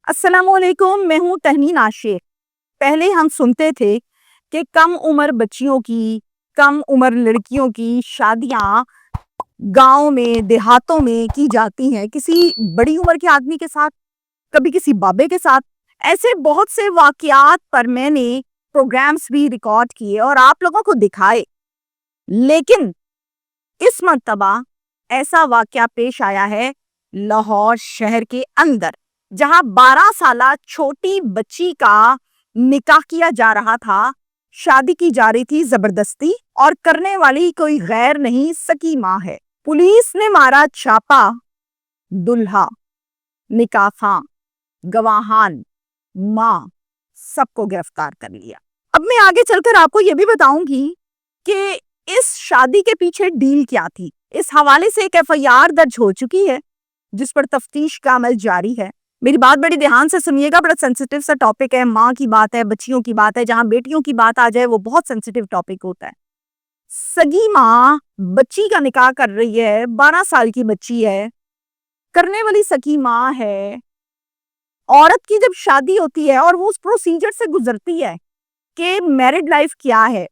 السلام علیکم، میں ہوں تہنین عاشق۔ پہلے ہم سنتے تھے کہ کم عمر بچیوں کی، کم عمر لڑکیوں کی شادیاں گاؤں میں، دیہاتوں میں کی جاتی ہیں کسی بڑی عمر کے آدمی کے ساتھ، کبھی کسی بابے کے ساتھ۔ ایسے بہت سے واقعات پر میں نے پروگرامز بھی ریکارڈ کیے اور آپ لوگوں کو دکھائے، لیکن اس مرتبہ ایسا واقعہ پیش آیا ہے لاہور شہر کے اندر، جہاں 12 سالہ چھوٹی بچی کا نکاح کیا جا رہا تھا، شادی کی جا رہی تھی زبردستی، اور کرنے والی کوئی غیر نہیں سکی ماں ہے۔ پولیس نے مارا چھاپا، دلہا، نکاح خواں، گواہان، ماں، سب کو گرفتار کر لیا۔ اب میں آگے چل کر آپ کو یہ بھی بتاؤں گی کہ اس شادی کے پیچھے ڈیل کیا تھی۔ اس حوالے سے ایک FIR درج ہو چکی ہے جس پر تفتیش کا عمل جاری ہے۔ میری بات بڑی دھیان سے سنیے گا، بڑا سینسیٹیو سا ٹاپک ہے، ماں کی بات ہے، بچیوں کی بات ہے، جہاں بیٹیوں کی بات آ جائے وہ بہت سینسیٹیو ٹاپک ہوتا ہے۔ سگی ماں بچی کا نکاح کر رہی ہے، 12 سال کی بچی ہے، کرنے والی سگی ماں ہے۔ عورت کی جب شادی ہوتی ہے اور وہ اس پروسیجر سے گزرتی ہے کہ میرڈ لائف کیا ہے،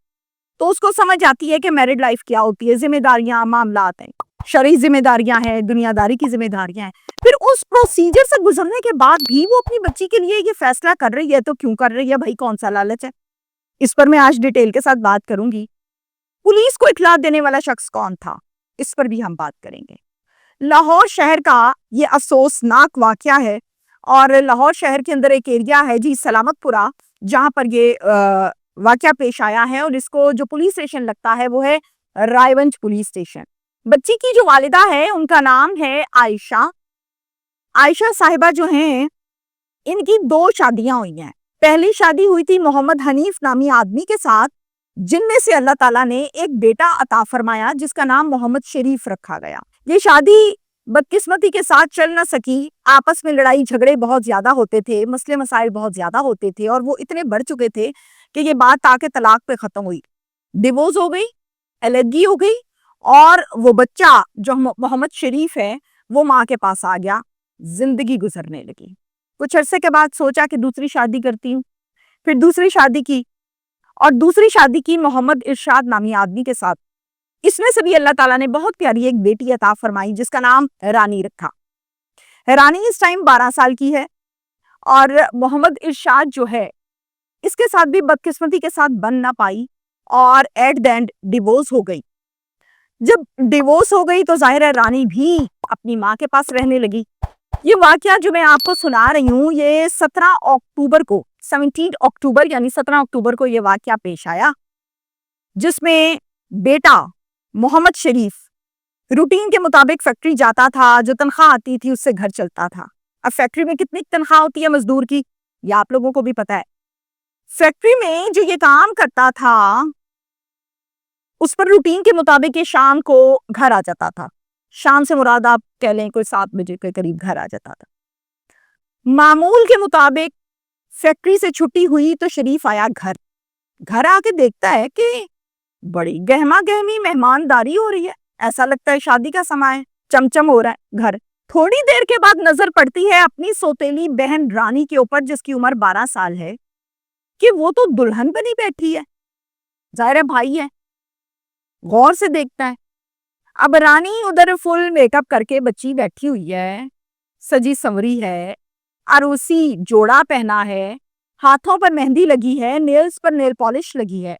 تو اس کو سمجھ آتی ہے کہ میرڈ لائف کیا ہوتی ہے، ذمہ داریاں، معاملات ہیں، شرعی ذمہ داریاں ہیں، دنیا داری کی ذمہ داریاں ہیں۔ پھر اس پروسیجر سے گزرنے کے بعد بھی وہ اپنی بچی کے لیے یہ فیصلہ کر رہی ہے، تو کیوں کر رہی ہے بھائی؟ کون سا لالچ ہے؟ اس پر میں آج ڈیٹیل کے ساتھ بات کروں گی۔ پولیس کو اطلاع دینے والا شخص کون تھا، اس پر بھی ہم بات کریں گے۔ لاہور شہر کا یہ افسوسناک واقعہ ہے، اور لاہور شہر کے اندر ایک ایریا ہے جی سلامت پورہ، جہاں پر یہ واقعہ پیش آیا ہے، اور اس کو جو پولیس اسٹیشن لگتا ہے وہ ہے رائے ونج پولیس اسٹیشن۔ بچی کی جو والدہ ہے ان کا نام ہے عائشہ۔ عائشہ صاحبہ جو ہیں، ان کی 2 شادیاں ہوئی ہیں۔ پہلی شادی ہوئی تھی محمد حنیف نامی آدمی کے ساتھ، جن میں سے اللہ تعالیٰ نے ایک بیٹا عطا فرمایا جس کا نام محمد شریف رکھا گیا۔ یہ شادی بدقسمتی کے ساتھ چل نہ سکی، آپس میں لڑائی جھگڑے بہت زیادہ ہوتے تھے، مسئلے مسائل بہت زیادہ ہوتے تھے، اور وہ اتنے بڑھ چکے تھے کہ یہ بات آ کے طلاق پہ ختم ہوئی، ڈیورس ہو گئی، علیحدگی ہو گئی، اور وہ بچہ جو محمد شریف ہے وہ ماں کے پاس آ گیا، زندگی گزرنے لگی۔ کچھ عرصے کے بعد سوچا کہ دوسری شادی کرتی ہوں، پھر دوسری شادی کی، اور دوسری شادی کی محمد ارشاد نامی آدمی کے ساتھ۔ اس میں سے بھی اللہ تعالیٰ نے بہت پیاری ایک بیٹی عطا فرمائی جس کا نام رانی رکھا۔ رانی اس ٹائم 12 سال کی ہے، اور محمد ارشاد جو ہے اس کے ساتھ بھی بدقسمتی کے ساتھ بن نہ پائی، اور ایٹ دا اینڈ ڈیورس ہو گئی۔ جب ڈیورس ہو گئی تو ظاہر ہے رانی بھی اپنی ماں کے پاس رہنے لگی۔ یہ واقعہ جو میں آپ کو سنا رہی ہوں، یہ 17 اکتوبر یعنی 17 اکتوبر کو یہ واقعہ پیش آیا، جس میں بیٹا محمد شریف روٹین کے مطابق فیکٹری جاتا تھا، جو تنخواہ آتی تھی اس سے گھر چلتا تھا۔ اب فیکٹری میں کتنی تنخواہ ہوتی ہے مزدور کی، یہ آپ لوگوں کو بھی پتا ہے۔ فیکٹری میں جو یہ کام کرتا تھا اس پر روٹین کے مطابق یہ شام کو گھر آ جاتا تھا۔ شام سے مراد آپ کہہ لیں کوئی 7 بجے کے قریب گھر آ جاتا تھا۔ معمول کے مطابق فیکٹری سے چھٹی ہوئی تو شریف آیا گھر آ کے دیکھتا ہے کہ بڑی گہما گہمی مہمانداری ہو رہی ہے، ایسا لگتا ہے شادی کا سماں ہے، چمچم ہو رہا ہے گھر۔ تھوڑی دیر کے بعد نظر پڑتی ہے اپنی سوتیلی بہن رانی کے اوپر، جس کی عمر 12 سال ہے، کہ وہ تو دلہن بنی بیٹھی ہے، ظاہر بھائی ہے، غور سے دیکھتا ہے۔ اب رانی ادھر فل میک اپ کر کے بچی بیٹھی ہوئی ہے، سجی سنوری ہے، عروسی جوڑا پہنا ہے، ہاتھوں پر مہندی لگی ہے، نیلز پر نیل پالش لگی ہے،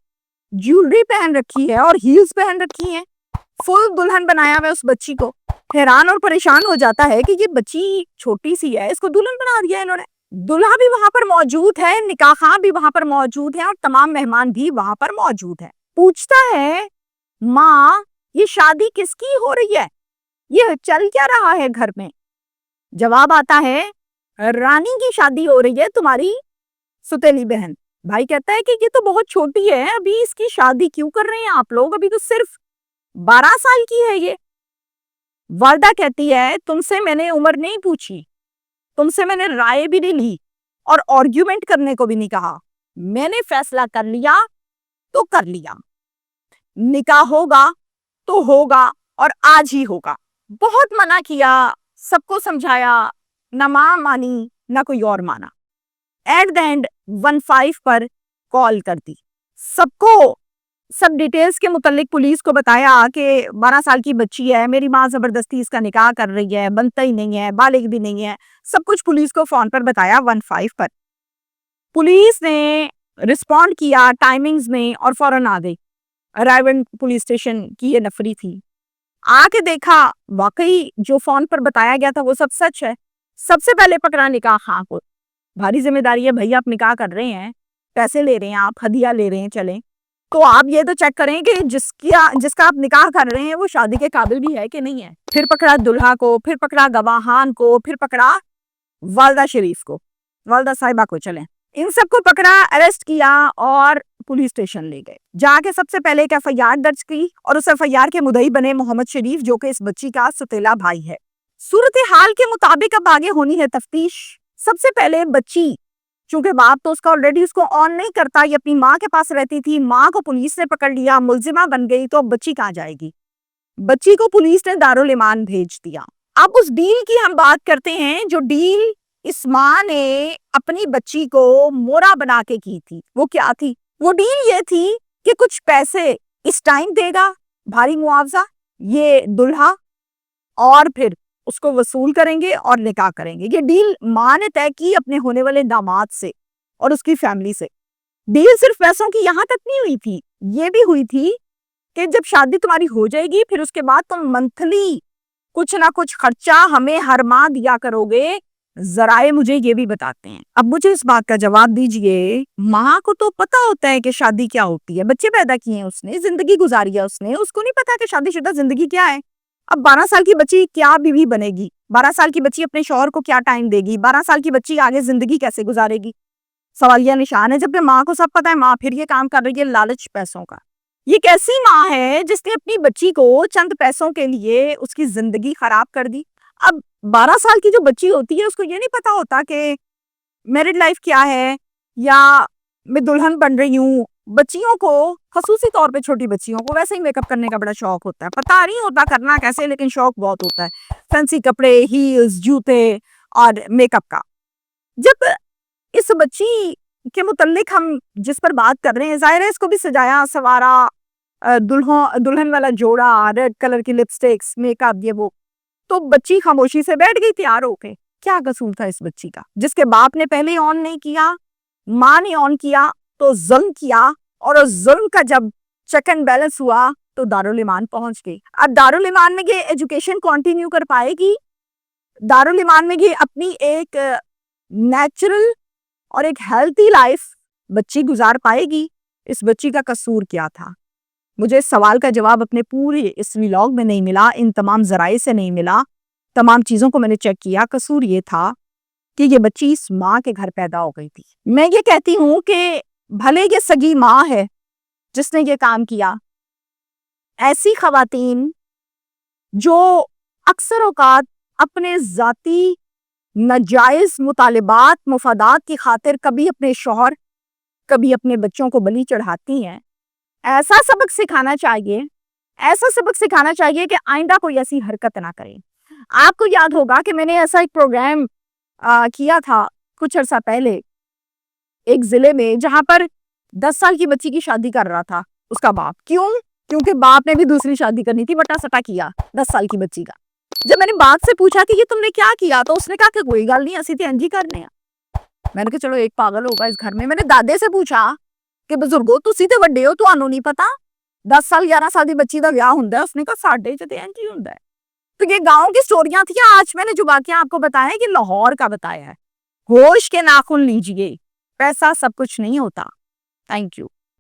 جیولری پہن رکھی ہے، اور ہیلز پہن رکھی ہیں، فل دلہن بنایا ہوا اس بچی کو۔ حیران اور پریشان ہو جاتا ہے کہ یہ بچی چھوٹی سی ہے، اس کو دلہن بنا دیا انہوں نے۔ دلہا بھی وہاں پر موجود ہے، نکاح خواں بھی وہاں پر موجود ہے، اور تمام مہمان بھی وہاں پر موجود ہے۔ پوچھتا ہے ماں یہ شادی کس کی ہو رہی ہے، یہ چل کیا رہا ہے گھر میں؟ جواب آتا ہے رانی کی شادی ہو رہی ہے، تمہاری ستیلی بہن۔ بھائی کہتا ہے کہ یہ تو بہت چھوٹی ہے، ابھی اس کی شادی کیوں کر رہے ہیں آپ لوگ، ابھی تو صرف 12 سال کی ہے یہ۔ والدہ کہتی ہے تم سے میں نے عمر نہیں پوچھی، تم سے میں نے رائے بھی نہیں لی، اور آرگیومنٹ کرنے کو بھی نہیں کہا، میں نے فیصلہ کر لیا تو کر لیا، نکاح ہوگا تو ہوگا، اور آج ہی ہوگا۔ بہت منع کیا، سب کو سمجھایا، نہ ماں مانی نہ کوئی اور مانا. ایٹ دا اینڈ 15 پر کال کر دی, سب کو سب ڈیٹیلز کے متعلق پولیس کو بتایا کہ 12 سال کی بچی ہے, میری ماں زبردستی اس کا نکاح کر رہی ہے, بنتا ہی نہیں ہے, بالغ بھی نہیں ہے, سب کچھ پولیس کو فون پر بتایا. 15 پر پولیس نے رسپونڈ کیا ٹائمنگز میں اور فوراً آ گئی. رائے پولیس اسٹیشن کی یہ نفری تھی. آ کے دیکھا واقعی جو فون پر بتایا گیا تھا وہ سب سچ ہے. سب سے پہلے پکڑا نکاح خواہ کو. بھاری ذمہ داری ہے بھائی, آپ نکاح کر رہے ہیں, پیسے لے رہے ہیں, آپ ہدیہ لے رہے ہیں, چلیں تو آپ یہ تو چیک کریں کہ جس کا آپ نکاح کر رہے ہیں وہ شادی کے قابل بھی ہے کہ نہیں ہے. پھر پکڑا دلہا کو, پھر پکڑا گواہان کو, پھر پکڑا والدہ شریف کو, والدہ صاحبہ کو. چلیں ان سب کو پکڑا, اریسٹ کیا اور پولیس اسٹیشن لے گئے. جا کے سب سے پہلے ایک FIR درج کی اور اس FIR کے مدعی بنے محمد شریف, جو کہ اس بچی کا ستیلا بھائی ہے. صورتحال کے مطابق اب آگے ہونی ہے تفتیش. سب سے پہلے بچی, چونکہ باپ تو اس کا آلریڈی اس کو آن نہیں کرتا, یہ اپنی ماں کے پاس رہتی تھی, ماں کو پولیس نے پکڑ لیا, ملزمہ بن گئی, تو اب بچی کہاں جائے گی؟ بچی کو پولیس نے دارالایمان بھیج دیا. اب اس ڈیل کی ہم بات کرتے ہیں, جو ڈیل اس ماں نے اپنی بچی کو مورا بنا کے کی تھی. وہ کیا تھی؟ وہ ڈیل یہ تھی کہ کچھ پیسے اس ٹائم دے گا, بھاری معاوضہ, یہ دلہا, اور پھر اس کو وصول کریں گے اور نکاح کریں گے. یہ ڈیل ماں نے طے کی اپنے ہونے والے داماد سے اور اس کی فیملی سے. ڈیل صرف پیسوں کی یہاں تک نہیں ہوئی تھی, یہ بھی ہوئی تھی کہ جب شادی تمہاری ہو جائے گی پھر اس کے بعد تم منتھلی کچھ نہ کچھ خرچہ ہمیں ہر ماہ دیا کرو گے. ذرائع مجھے یہ بھی بتاتے ہیں. اب مجھے اس بات کا جواب دیجئے, ماں کو تو پتا ہوتا ہے کہ شادی کیا ہوتی ہے, بچے پیدا کیے ہیں اس نے, زندگی گزاری ہے اس نے, اس کو نہیں پتا کہ شادی شدہ زندگی کیا ہے. اب 12 سال کی بچی کیا بیوی بنے گی؟ 12 سال کی بچی اپنے شوہر کو کیا ٹائم دے گی؟ 12 سال کی بچی آگے زندگی کیسے گزارے گی؟ سوالیہ نشان ہے. جب ماں کو سب پتا ہے, ماں پھر یہ کام کر رہی ہے لالچ پیسوں کا. یہ کیسی ماں ہے جس نے اپنی بچی کو چند پیسوں کے لیے اس کی زندگی خراب کر دی؟ اب 12 سال کی جو بچی ہوتی ہے اس کو یہ نہیں پتا ہوتا کہ میرڈ لائف کیا ہے, یا میں دلہن بن رہی ہوں. بچیوں کو, خصوصی طور پہ چھوٹی بچیوں کو, ویسے ہی میک اپ کرنے کا بڑا شوق ہوتا ہے. پتا نہیں ہوتا کرنا کیسے, لیکن شوق بہت ہوتا ہے. فینسی کپڑے, ہیلز, جوتے اور میک اپ کا. جب اس بچی کے متعلق ہم جس پر بات کر رہے ہیں, ظاہر ہے اس کو بھی سجایا سوارا, دلہن والا جوڑا, ریڈ کلر کی لپسٹکس, میک اپ, یہ وہ, تو بچی خاموشی سے بیٹھ گئی تیار ہو کے. کیا قصور تھا اس بچی کا, جس کے باپ نے پہلے آن نہیں کیا, ماں نے آن کیا تو ظلم کیا, اور اس ظلم کا جب چیک اینڈ بیلنس ہوا تو دارالایمان پہنچ گئی. اب دارالایمان میں یہ ایجوکیشن کنٹینیو کر پائے گی؟ دارالایمان میں یہ اپنی ایک نیچرل اور ایک ہیلتھی لائف بچی گزار پائے گی؟ اس بچی کا قصور کیا تھا؟ مجھے اس سوال کا جواب اپنے پورے اس ویلاگ میں نہیں ملا, ان تمام ذرائع سے نہیں ملا. تمام چیزوں کو میں نے چیک کیا. قصور یہ تھا کہ یہ بچی اس ماں کے گھر پیدا ہو گئی تھی. میں یہ کہتی ہوں کہ بھلے یہ سگی ماں ہے جس نے یہ کام کیا, ایسی خواتین جو اکثر اوقات اپنے ذاتی ناجائز مطالبات, مفادات کی خاطر کبھی اپنے شوہر, کبھی اپنے بچوں کو بلی چڑھاتی ہیں, ایسا سبق سکھانا چاہیے کہ آئندہ کوئی ایسی حرکت نہ کرے. آپ کو یاد ہوگا کہ میں نے ایسا ایک پروگرام کیا تھا کچھ عرصہ پہلے ایک ضلع میں, جہاں پر 10 سال کی بچی کی شادی کر رہا تھا اس کا باپ. کیونکہ باپ نے بھی دوسری شادی کرنی تھی, بٹا سٹا کیا 10 سال کی بچی کا. جب میں نے باپ سے پوچھا کہ یہ تم نے کیا کیا, تو اس نے کہا کہ کوئی گل نہیں, اسی تھی کرنے ہیں. میں نے کہا چلو ایک پاگل ہوگا اس گھر میں. میں نے دادے سے پوچھا کہ بزرگو تسی تے وڈے ہو, تانوں نہیں پتا 10 سال 11 سال کی بچی دا ویاہ ہوندا ہے؟ اس نے کہا ساڈے چ تے انج ہی ہوندا ہے. تو یہ گاؤں کی سٹوریاں تھیں. آج میں نے جو واقعہ آپ کو بتایا ہے کہ لاہور کا بتایا ہے. ہوش کے ناخن لیجئے, پیسہ سب کچھ نہیں ہوتا. Thank you.